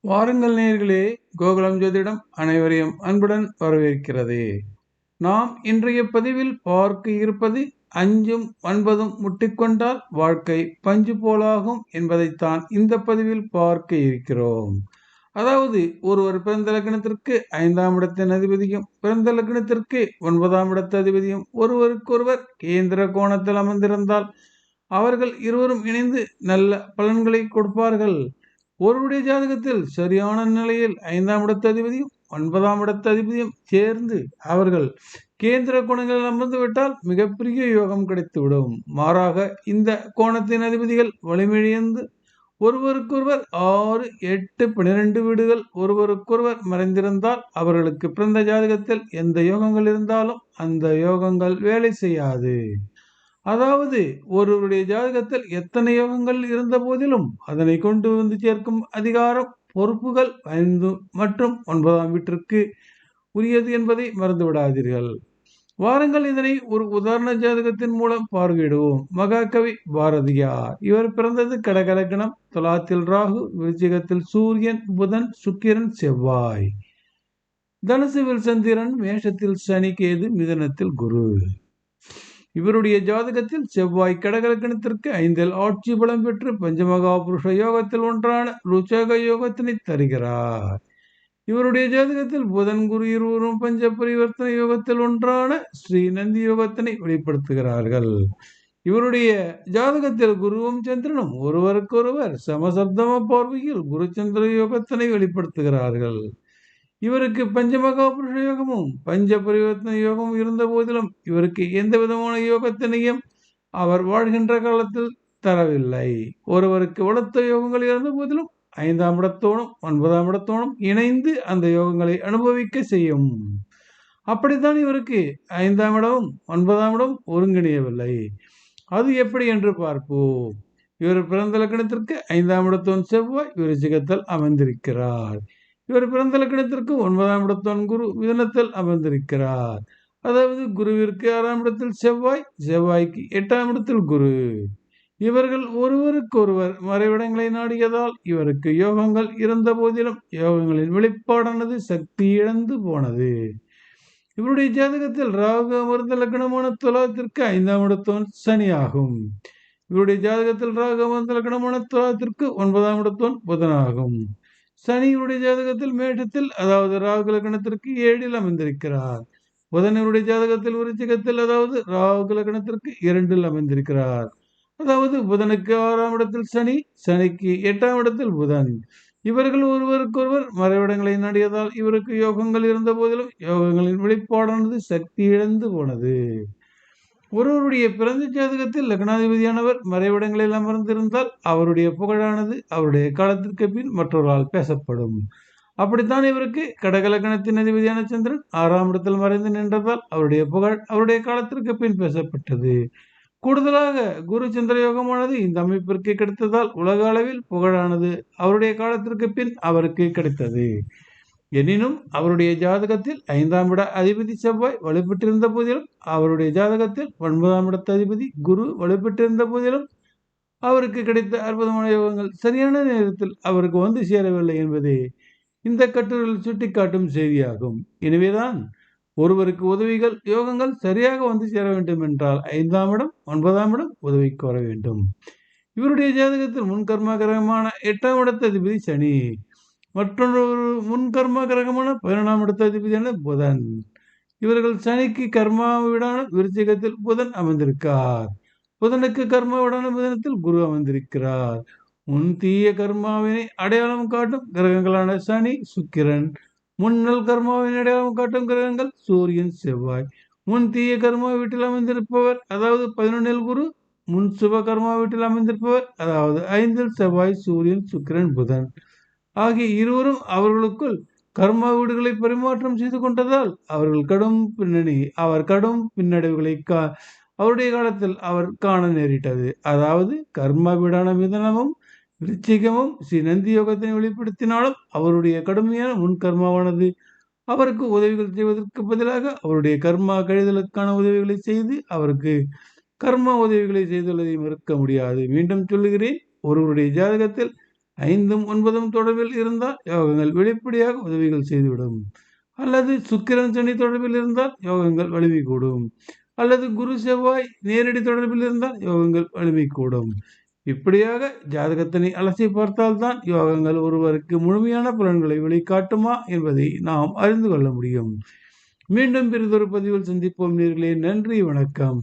வாருங்கள் நேயர்களே, கோகுலம் ஜோதிடம் அனைவரையும் அன்புடன் வரவேற்கிறது. நாம் இன்றைய பதிவில் பார்க்க இருப்பது 5ம் 9ம் முட்டிக்கொண்டால் வாழ்க்கை பஞ்சு போலாகும் என்பதைத்தான் இந்த பதிவில் பார்க்க இருக்கிறோம். அதாவது ஒருவர் பிறந்த லக்னத்திற்கு 5ஆம் இடத்தின் அதிபதியும் பிறந்த லக்னத்திற்கு 9ஆம் இடத்து அதிபதியும் ஒருவருக்கொருவர் கேந்திர கோணத்தில் அமர்ந்திருந்தால் அவர்கள் இருவரும் இணைந்து நல்ல பலன்களை கொடுப்பார்கள். ஒருவருடைய ஜாதகத்தில் சரியான நிலையில் 5ஆம் இடத்து அதிபதியும் 9ஆம் இடத்து அதிபதியும் சேர்ந்து அவர்கள் கேந்திர கோணங்களில் அமர்ந்து விட்டால் மிகப்பெரிய யோகம் கிடைத்துவிடும். மாறாக இந்த கோணத்தின் அதிபதிகள் வலிமையிழந்து ஒருவருக்கொருவர் 6, 8, 12 வீடுகள் ஒருவருக்கொருவர் மறைந்திருந்தால் அவர்களுக்கு பிறந்த ஜாதகத்தில் எந்த யோகங்கள் இருந்தாலும் அந்த யோகங்கள் வேலை செய்யாது. அதாவது ஒருவருடைய ஜாதகத்தில் எத்தனை யோகங்கள் இருந்த போதிலும் அதனை கொண்டு வந்து சேர்க்கும் அதிகாரம், பொறுப்புகள் 5 மற்றும் 9ஆம் வீட்டிற்கு உரியது என்பதை மறந்து விடாதீர்கள். வாருங்கள் இதனை ஒரு உதாரண ஜாதகத்தின் மூலம் பார்வையிடுவோம். மகாகவி பாரதியார். இவர் பிறந்தது கடக லக்னம், துலாத்தில் ராகு, விருச்சிகத்தில் சூரியன், புதன், சுக்கிரன், செவ்வாய். தனுசுவில் சந்திரன், மேஷத்தில் சனி, கேது, மிதுனத்தில் குரு. இவருடைய ஜாதகத்தில் செவ்வாய் கடகலக்கணத்திற்கு 5இல் ஆட்சி பலம் பெற்று பஞ்சமகா புருஷ யோகத்தில் ஒன்றான ருச்சக யோகத்தினை தருகிறார். இவருடைய ஜாதகத்தில் புதன் குரு இருவரும் பஞ்ச பரிவர்த்தனை யோகத்தில் ஒன்றான ஸ்ரீ நந்தி யோகத்தினை வெளிப்படுத்துகிறார்கள். இவருடைய ஜாதகத்தில் குருவும் சந்திரனும் ஒருவருக்கொருவர் சமசப்தம பார்வையில் குரு சந்திர யோகத்தினை வெளிப்படுத்துகிறார்கள். இவருக்கு பஞ்சமகா புருஷ யோகமும் பஞ்ச பரிவர்த்தனை யோகமும் இருந்த போதிலும் இவருக்கு எந்த விதமான யோகத்தினையும் அவர் வாழ்கின்ற காலத்தில் தரவில்லை. ஒருவருக்கு வளர்த்த யோகங்கள் இருந்த போதிலும் 5ஆம் இடத்தோனும் 9ஆம் இடத்தோனும் இணைந்து அந்த யோகங்களை அனுபவிக்க செய்யும். அப்படித்தான் இவருக்கு 5ஆம் இடமும் 9ஆம் இடம் ஒருங்கிணையவில்லை. அது எப்படி என்று பார்ப்போம். இவர் பிறந்த லக்னத்திற்கு 5ஆம் இடத்தோன் செவ்வாய் விருச்சிகத்தில் அமர்ந்திருக்கிறார். இவர் பிறந்த லக்னத்திற்கு 9ஆம் இடத்தோன் குரு மிதுனத்தில் அமர்ந்திருக்கிறார். அதாவது குருவிற்கு 6ஆம் இடத்தில் செவ்வாய், செவ்வாய்க்கு 8ஆம் இடத்தில் குரு. இவர்கள் ஒருவருக்கொருவர் மறைவிடங்களை நாடியதால் இவருக்கு யோகங்கள் இருந்த போதிலும் யோகங்களின் வெளிப்பாடானது சக்தி இழந்து போனது. இவருடைய ஜாதகத்தில் ராகு அமர்ந்த லக்னமான துலாத்திற்கு 5ஆம் இடத்தோன் சனி ஆகும். இவருடைய ஜாதகத்தில் ராகு அமர்ந்த லக்னமான துலாத்திற்கு 9ஆம் இடத்தோன் புதனாகும். சனியுடைய ஜாதகத்தில் மேஷத்தில், அதாவது ராகு லக்னத்திற்கு 7இல் அமர்ந்திருக்கிறார். புதனுடைய ஜாதகத்தில் விருச்சிகத்தில், அதாவது ராகு லக்னத்திற்கு 2இல் அமர்ந்திருக்கிறார். அதாவது புதனுக்கு 6ஆம் இடத்தில் சனி, சனிக்கு 8ஆம் இடத்தில் புதன். இவர்கள் ஒருவருக்கொருவர் மறைவிடங்களை நாடியதால் இவருக்கு யோகங்கள் இருந்த போதிலும் யோகங்களின் வெளிப்பாடானது சக்தி இழந்து போனது. ஒருவருடைய பிறந்த ஜாதகத்தில் லக்னாதிபதியானவர் மறைவிடங்களில் அமர்ந்திருந்தால் அவருடைய புகழானது அவருடைய காலத்திற்கு பின் மற்றவர்களால் பேசப்படும். அப்படித்தான் இவருக்கு கடக லக்னத்தின் அதிபதியான சந்திரன் 6ஆம் இடத்தில் மறைந்து நின்றதால் அவருடைய புகழ் அவருடைய காலத்திற்கு பின் பேசப்பட்டது. கூடுதலாக குரு சந்திர யோகமானது இந்த அமைப்பிற்கு கிடைத்ததால் உலக அளவில் புகழானது அவருடைய காலத்திற்கு பின் அவருக்கு கிடைத்தது. எனினும் அவருடைய ஜாதகத்தில் 5ஆம் இட அதிபதி செவ்வாய் வலுப்பெற்றிருந்த போதிலும் அவருடைய ஜாதகத்தில் 9ஆம் இடத்து அதிபதி குரு வலுப்பெற்றிருந்த போதிலும் அவருக்கு கிடைத்த அற்புதமான யோகங்கள் சரியான நேரத்தில் அவருக்கு வந்து சேரவில்லை என்பதே இந்த கட்டுரையில் சுட்டிக்காட்டும் செய்தியாகும். எனவேதான் ஒருவருக்கு உதவிகள் யோகங்கள் சரியாக வந்து சேர வேண்டும் என்றால் 5ஆம் இடம் 9ஆம் இடம் உதவிக்கு வர வேண்டும். இவருடைய ஜாதகத்தில் முன்கர்ம கிரகமான 8ஆம் இடத்து அதிபதி சனி, மற்றொரு முன்கர்ம கிரகமான 11ஆம் இடத்து அதிபதியான புதன். இவர்கள் சனிக்கு கர்மா வீடான விருச்சிகத்தில் புதன் அமர்ந்திருக்கார். புதனுக்கு கர்மா வீடான புதனத்தில் குரு அமர்ந்திருக்கிறார். முன் தீய கர்மாவினை அடையாளம் காட்டும் கிரகங்களான சனி, சுக்கிரன். முன்னல் கர்மாவினை அடையாளம் காட்டும் கிரகங்கள் சூரியன், செவ்வாய். முன் தீய கர்மா வீட்டில் அமர்ந்திருப்பவர் அதாவது 11இல் குரு, முன் சுப கர்மா வீட்டில் அமர்ந்திருப்பவர் அதாவது 5இல் செவ்வாய், சூரியன், சுக்கிரன், புதன் ஆகிய இருவரும் அவர்களுக்குள் கர்மா வீடுகளை பரிமாற்றம் செய்து கொண்டதால் அவர்கள் கடும் பின்னடைவுகளை அவருடைய காலத்தில் அவர் காண நேரிட்டது. அதாவது கர்மா வீடான மிதனமும் விருச்சிகமும் ஸ்ரீ நந்தி யோகத்தினை வெளிப்படுத்தினாலும் அவருடைய கடுமையான முன்கர்மாவானது அவருக்கு உதவிகள் செய்வதற்கு பதிலாக அவருடைய கர்மா கழிதலுக்கான உதவிகளை செய்து அவருக்கு கர்மா உதவிகளை செய்துள்ளதை மறுக்க முடியாது. மீண்டும் சொல்லுகிறேன், ஒருவருடைய ஜாதகத்தில் 5ம் 9ம் தொடர்பில் இருந்தால் யோகங்கள் வெளிப்படையாக உதவிகள் செய்துவிடும். அல்லது சுக்கிரன் சனி தொடர்பில் இருந்தால் யோகங்கள் வலிமை கூடும். அல்லது குரு செவ்வாய் நேரடி தொடர்பில் இருந்தால் யோகங்கள் வலிமை கூடும். இப்படியாக ஜாதகத்தினை அலசி பார்த்தால்தான் யோகங்கள் ஒருவருக்கு முழுமையான பலன்களை வெளிக்காட்டுமா என்பதை நாம் அறிந்து கொள்ள முடியும். மீண்டும் பிறிதொரு பதிவில் சந்திப்போம் நேயர்களே. நன்றி, வணக்கம்.